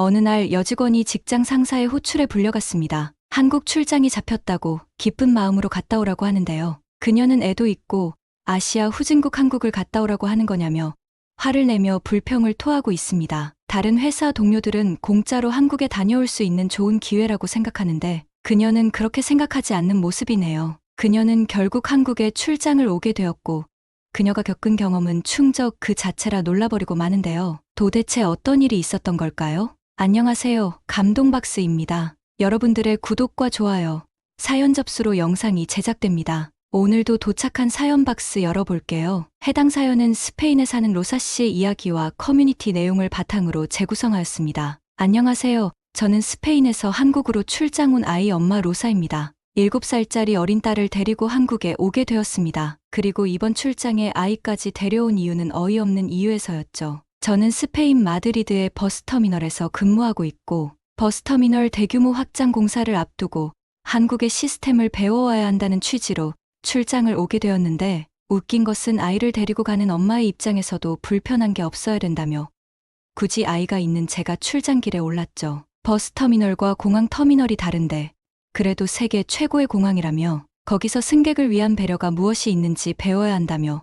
어느 날 여직원이 직장 상사의 호출에 불려갔습니다. 한국 출장이 잡혔다고 기쁜 마음으로 갔다 오라고 하는데요. 그녀는 애도 있고 아시아 후진국 한국을 갔다 오라고 하는 거냐며 화를 내며 불평을 토하고 있습니다. 다른 회사 동료들은 공짜로 한국에 다녀올 수 있는 좋은 기회라고 생각하는데 그녀는 그렇게 생각하지 않는 모습이네요. 그녀는 결국 한국에 출장을 오게 되었고 그녀가 겪은 경험은 충격 그 자체라 놀라버리고 마는데요. 도대체 어떤 일이 있었던 걸까요? 안녕하세요. 감동박스입니다. 여러분들의 구독과 좋아요, 사연 접수로 영상이 제작됩니다. 오늘도 도착한 사연 박스 열어볼게요. 해당 사연은 스페인에 사는 로사 씨의 이야기와 커뮤니티 내용을 바탕으로 재구성하였습니다. 안녕하세요. 저는 스페인에서 한국으로 출장 온 아이 엄마 로사입니다. 7살짜리 어린 딸을 데리고 한국에 오게 되었습니다. 그리고 이번 출장에 아이까지 데려온 이유는 어이없는 이유에서였죠. 저는 스페인 마드리드의 버스터미널에서 근무하고 있고 버스터미널 대규모 확장 공사를 앞두고 한국의 시스템을 배워와야 한다는 취지로 출장을 오게 되었는데 웃긴 것은 아이를 데리고 가는 엄마의 입장에서도 불편한 게 없어야 된다며 굳이 아이가 있는 제가 출장길에 올랐죠. 버스터미널과 공항 터미널이 다른데 그래도 세계 최고의 공항이라며 거기서 승객을 위한 배려가 무엇이 있는지 배워야 한다며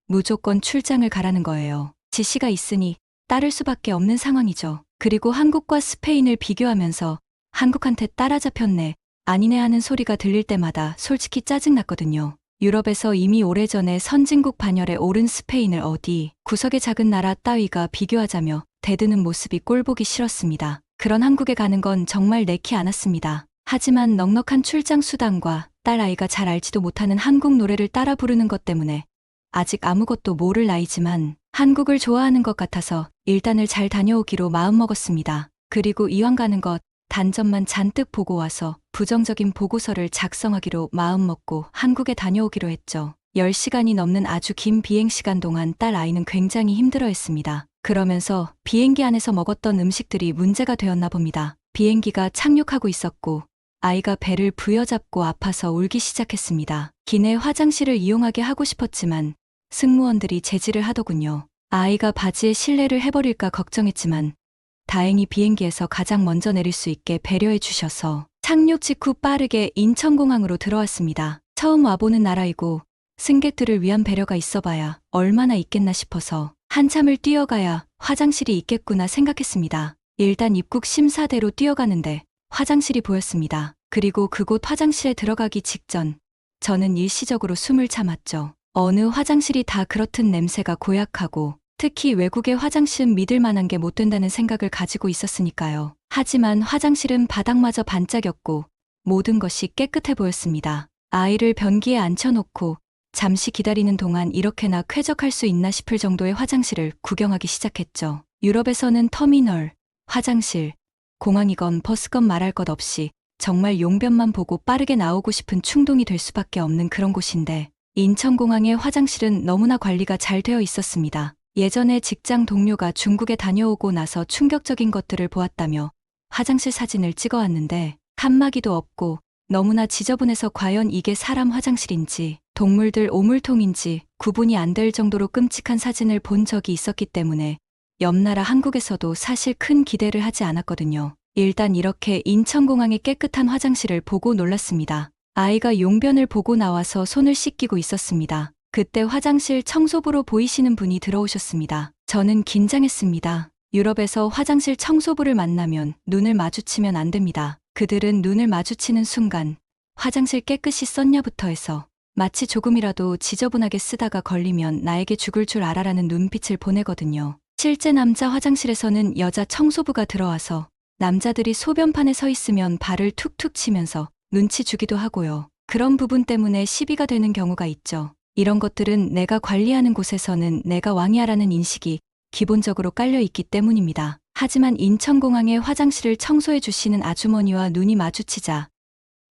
무조건 출장을 가라는 거예요. 지시가 있으니 따를 수밖에 없는 상황이죠. 그리고 한국과 스페인을 비교하면서 한국한테 따라잡혔네, 아니네 하는 소리가 들릴 때마다 솔직히 짜증났거든요. 유럽에서 이미 오래전에 선진국 반열에 오른 스페인을 어디 구석의 작은 나라 따위가 비교하자며 대드는 모습이 꼴보기 싫었습니다. 그런 한국에 가는 건 정말 내키 않았습니다. 하지만 넉넉한 출장 수당과 딸 아이가 잘 알지도 못하는 한국 노래를 따라 부르는 것 때문에 아직 아무것도 모를 나이지만 한국을 좋아하는 것 같아서 일단을 잘 다녀오기로 마음먹었습니다. 그리고 이왕 가는 것 단점만 잔뜩 보고 와서 부정적인 보고서를 작성하기로 마음먹고 한국에 다녀오기로 했죠. 10시간이 넘는 아주 긴 비행시간 동안 딸 아이는 굉장히 힘들어했습니다. 그러면서 비행기 안에서 먹었던 음식들이 문제가 되었나 봅니다. 비행기가 착륙하고 있었고 아이가 배를 부여잡고 아파서 울기 시작했습니다. 기내 화장실을 이용하게 하고 싶었지만 승무원들이 제지를 하더군요. 아이가 바지에 실례를 해버릴까 걱정했지만 다행히 비행기에서 가장 먼저 내릴 수 있게 배려해 주셔서 착륙 직후 빠르게 인천공항으로 들어왔습니다. 처음 와보는 나라이고 승객들을 위한 배려가 있어봐야 얼마나 있겠나 싶어서 한참을 뛰어가야 화장실이 있겠구나 생각했습니다. 일단 입국 심사대로 뛰어가는데 화장실이 보였습니다. 그리고 그곳 화장실에 들어가기 직전 저는 일시적으로 숨을 참았죠. 어느 화장실이 다 그렇듯 냄새가 고약하고 특히 외국의 화장실은 믿을 만한 게 못 된다는 생각을 가지고 있었으니까요. 하지만 화장실은 바닥마저 반짝였고 모든 것이 깨끗해 보였습니다. 아이를 변기에 앉혀놓고 잠시 기다리는 동안 이렇게나 쾌적할 수 있나 싶을 정도의 화장실을 구경하기 시작했죠. 유럽에서는 터미널, 화장실, 공항이건 버스건 말할 것 없이 정말 용변만 보고 빠르게 나오고 싶은 충동이 될 수밖에 없는 그런 곳인데 인천공항의 화장실은 너무나 관리가 잘 되어 있었습니다. 예전에 직장 동료가 중국에 다녀오고 나서 충격적인 것들을 보았다며 화장실 사진을 찍어왔는데 칸막이도 없고 너무나 지저분해서 과연 이게 사람 화장실인지 동물들 오물통인지 구분이 안 될 정도로 끔찍한 사진을 본 적이 있었기 때문에 옆나라 한국에서도 사실 큰 기대를 하지 않았거든요. 일단 이렇게 인천공항의 깨끗한 화장실을 보고 놀랐습니다. 아이가 용변을 보고 나와서 손을 씻기고 있었습니다. 그때 화장실 청소부로 보이시는 분이 들어오셨습니다. 저는 긴장했습니다. 유럽에서 화장실 청소부를 만나면 눈을 마주치면 안 됩니다. 그들은 눈을 마주치는 순간 화장실 깨끗이 썼냐부터 해서 마치 조금이라도 지저분하게 쓰다가 걸리면 나에게 죽을 줄 알아라는 눈빛을 보내거든요. 실제 남자 화장실에서는 여자 청소부가 들어와서 남자들이 소변판에 서 있으면 발을 툭툭 치면서 눈치 주기도 하고요. 그런 부분 때문에 시비가 되는 경우가 있죠. 이런 것들은 내가 관리하는 곳에서는 내가 왕이야라는 인식이 기본적으로 깔려 있기 때문입니다. 하지만 인천공항의 화장실을 청소해 주시는 아주머니와 눈이 마주치자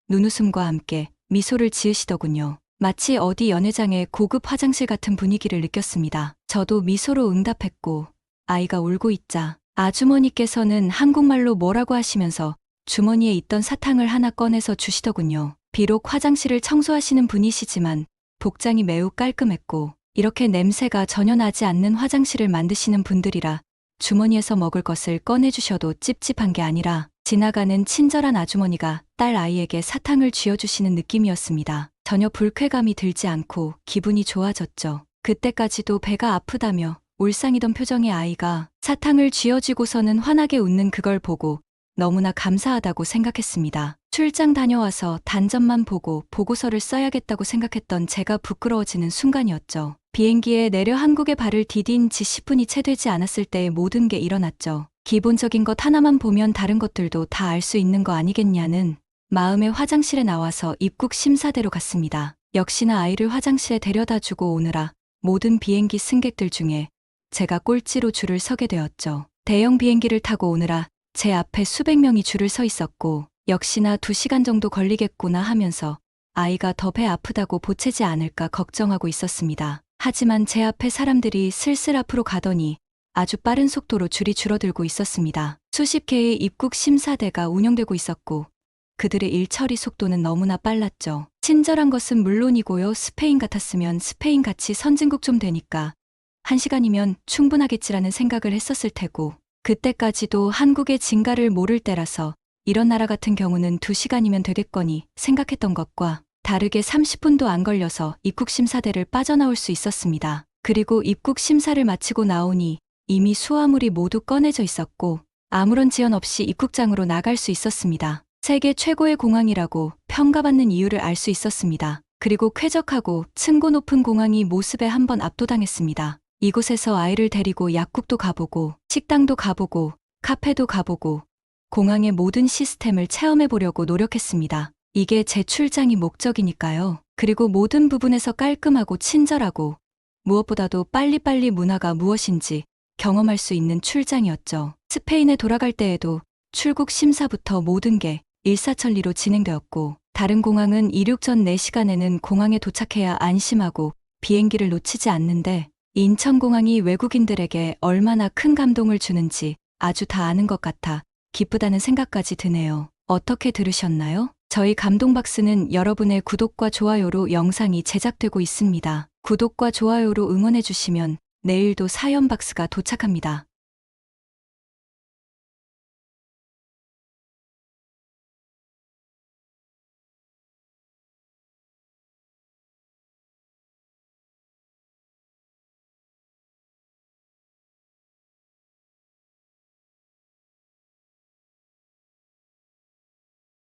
눈웃음과 함께 미소를 지으시더군요. 마치 어디 연회장의 고급 화장실 같은 분위기를 느꼈습니다. 저도 미소로 응답했고 아이가 울고 있자 아주머니께서는 한국말로 뭐라고 하시면서 주머니에 있던 사탕을 하나 꺼내서 주시더군요. 비록 화장실을 청소하시는 분이시지만 복장이 매우 깔끔했고 이렇게 냄새가 전혀 나지 않는 화장실을 만드시는 분들이라 주머니에서 먹을 것을 꺼내주셔도 찝찝한 게 아니라 지나가는 친절한 아주머니가 딸 아이에게 사탕을 쥐어주시는 느낌이었습니다. 전혀 불쾌감이 들지 않고 기분이 좋아졌죠. 그때까지도 배가 아프다며 울상이던 표정의 아이가 사탕을 쥐어쥐고서는 환하게 웃는 그걸 보고 너무나 감사하다고 생각했습니다. 출장 다녀와서 단전만 보고 보고서를 써야겠다고 생각했던 제가 부끄러워지는 순간이었죠. 비행기에 내려 한국에 발을 디딘 지 10분이 채 되지 않았을 때의 모든 게 일어났죠. 기본적인 것 하나만 보면 다른 것들도 다 알 수 있는 거 아니겠냐는 마음에 화장실에 나와서 입국 심사대로 갔습니다. 역시나 아이를 화장실에 데려다 주고 오느라 모든 비행기 승객들 중에 제가 꼴찌로 줄을 서게 되었죠. 대형 비행기를 타고 오느라 제 앞에 수백 명이 줄을 서 있었고 역시나 2시간 정도 걸리겠구나 하면서 아이가 더 배 아프다고 보채지 않을까 걱정하고 있었습니다. 하지만 제 앞에 사람들이 슬슬 앞으로 가더니 아주 빠른 속도로 줄이 줄어들고 있었습니다. 수십 개의 입국 심사대가 운영되고 있었고 그들의 일 처리 속도는 너무나 빨랐죠. 친절한 것은 물론이고요. 스페인 같았으면 스페인 같이 선진국 좀 되니까 1시간이면 충분하겠지라는 생각을 했었을 테고 그때까지도 한국의 진가를 모를 때라서 이런 나라 같은 경우는 2시간이면 되겠거니 생각했던 것과 다르게 30분도 안 걸려서 입국심사대를 빠져나올 수 있었습니다. 그리고 입국심사를 마치고 나오니 이미 수화물이 모두 꺼내져 있었고 아무런 지연 없이 입국장으로 나갈 수 있었습니다. 세계 최고의 공항이라고 평가받는 이유를 알 수 있었습니다. 그리고 쾌적하고 층고 높은 공항이 모습에 한번 압도당했습니다. 이곳에서 아이를 데리고 약국도 가보고 식당도 가보고 카페도 가보고 공항의 모든 시스템을 체험해 보려고 노력했습니다. 이게 제 출장이 목적이니까요. 그리고 모든 부분에서 깔끔하고 친절하고 무엇보다도 빨리빨리 문화가 무엇인지 경험할 수 있는 출장이었죠. 스페인에 돌아갈 때에도 출국 심사부터 모든 게 일사천리로 진행되었고 다른 공항은 이륙 전 4시간에는 공항에 도착해야 안심하고 비행기를 놓치지 않는데 인천공항이 외국인들에게 얼마나 큰 감동을 주는지 아주 다 아는 것 같아 기쁘다는 생각까지 드네요. 어떻게 들으셨나요? 저희 감동박스는 여러분의 구독과 좋아요로 영상이 제작되고 있습니다. 구독과 좋아요로 응원해주시면 내일도 사연박스가 도착합니다.